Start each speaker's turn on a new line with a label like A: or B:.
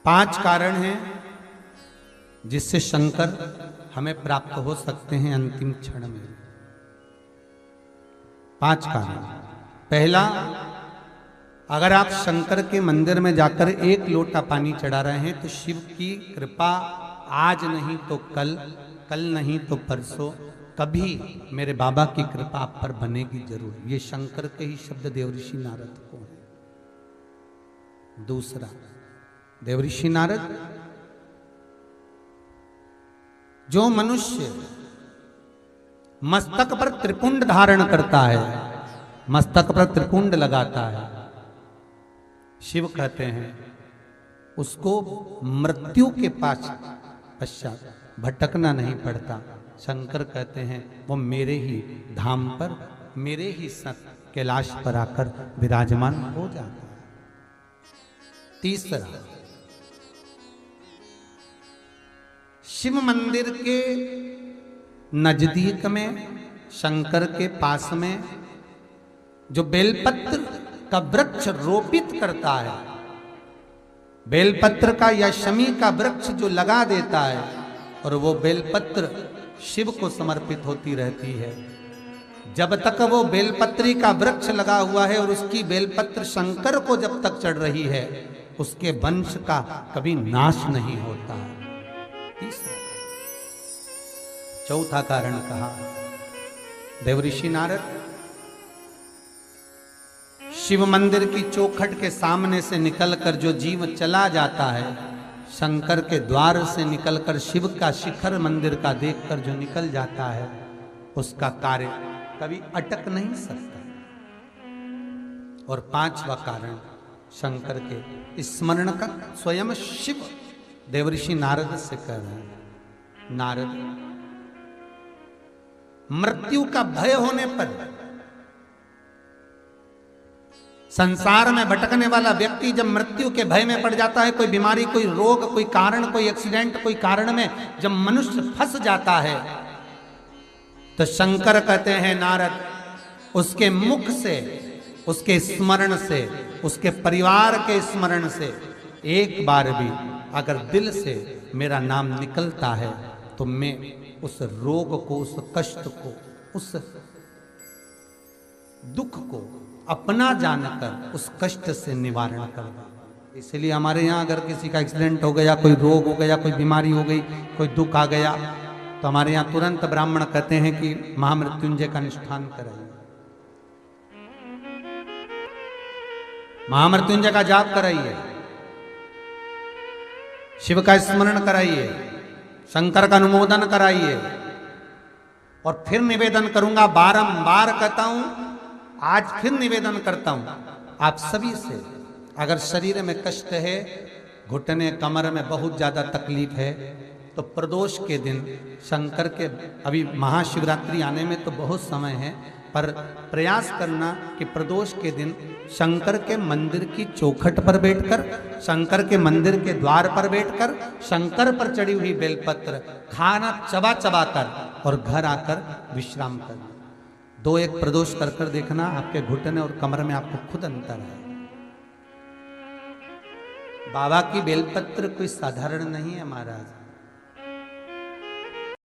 A: 5 कारण हैं जिससे शंकर हमें प्राप्त हो सकते हैं अंतिम क्षण में। 5 कारण। पहला, अगर आप शंकर के मंदिर में जाकर 1 लोटा पानी चढ़ा रहे हैं तो शिव की कृपा आज नहीं तो कल, कल नहीं तो परसों, कभी मेरे बाबा की कृपा आप पर बनेगी जरूर। ये शंकर के ही शब्द देवऋषि नारद को हैं। दूसरा, देवऋषि नारद, जो मनुष्य मस्तक पर त्रिपुंड धारण करता है, मस्तक पर त्रिपुंड लगाता है, शिव कहते हैं उसको मृत्यु के पश्चात भटकना नहीं पड़ता। शंकर कहते हैं वो मेरे ही धाम पर, मेरे ही सत कैलाश पर आकर विराजमान हो जाता है। तीसरा, शिव मंदिर के नजदीक में, शंकर के पास में जो बेलपत्र का वृक्ष रोपित करता है, बेलपत्र का या शमी का वृक्ष जो लगा देता है और वो बेलपत्र शिव को समर्पित होती रहती है, जब तक वो बेलपत्री का वृक्ष लगा हुआ है और उसकी बेलपत्र शंकर को जब तक चढ़ रही है, उसके वंश का कभी नाश नहीं होता है। चौथा कारण कहा देवऋषि नारद, शिव मंदिर की चौखट के सामने से निकलकर जो जीव चला जाता है, शंकर के द्वार से निकलकर शिव का शिखर मंदिर का देखकर जो निकल जाता है, उसका कार्य कभी अटक नहीं सकता। और 5वां कारण शंकर के स्मरण का स्वयं शिव देवऋषि नारद से कह रहे हैं, नारद, मृत्यु का भय होने पर संसार में भटकने वाला व्यक्ति जब मृत्यु के भय में पड़ जाता है, कोई बीमारी, कोई रोग, कोई कारण, कोई एक्सीडेंट, कोई कारण में जब मनुष्य फंस जाता है, तो शंकर कहते हैं नारद, उसके मुख से, उसके स्मरण से, उसके परिवार के स्मरण से एक बार भी अगर दिल से मेरा नाम निकलता है तो मैं उस रोग को, उस कष्ट को, उस दुख को अपना जानकर उस कष्ट से निवारण कर दे। इसलिए हमारे यहाँ अगर किसी का एक्सीडेंट हो गया, कोई रोग हो गया, कोई बीमारी हो गई, कोई दुख आ गया, तो हमारे यहाँ तुरंत ब्राह्मण कहते हैं कि महामृत्युंजय का अनुष्ठान कराइए, महामृत्युंजय का जाप कराइए, शिव का स्मरण कराइए, शंकर का अनुमोदन कराइए। और फिर निवेदन करूंगा, बारंबार कहता हूं, आज फिर निवेदन करता हूं आप सभी से, अगर शरीर में कष्ट है, घुटने कमर में बहुत ज्यादा तकलीफ है, तो प्रदोष के दिन शंकर के, अभी महाशिवरात्रि आने में तो बहुत समय है, पर प्रयास करना कि प्रदोष के दिन शंकर के मंदिर की चौखट पर बैठकर, शंकर के मंदिर के द्वार पर बैठकर, शंकर पर चढ़ी हुई बेलपत्र खाना चबा चबा कर और घर आकर विश्राम करना। 2-1 प्रदोष कर कर देखना, आपके घुटने और कमर में आपको खुद अंतर है। बाबा की बेलपत्र कोई साधारण नहीं है महाराज।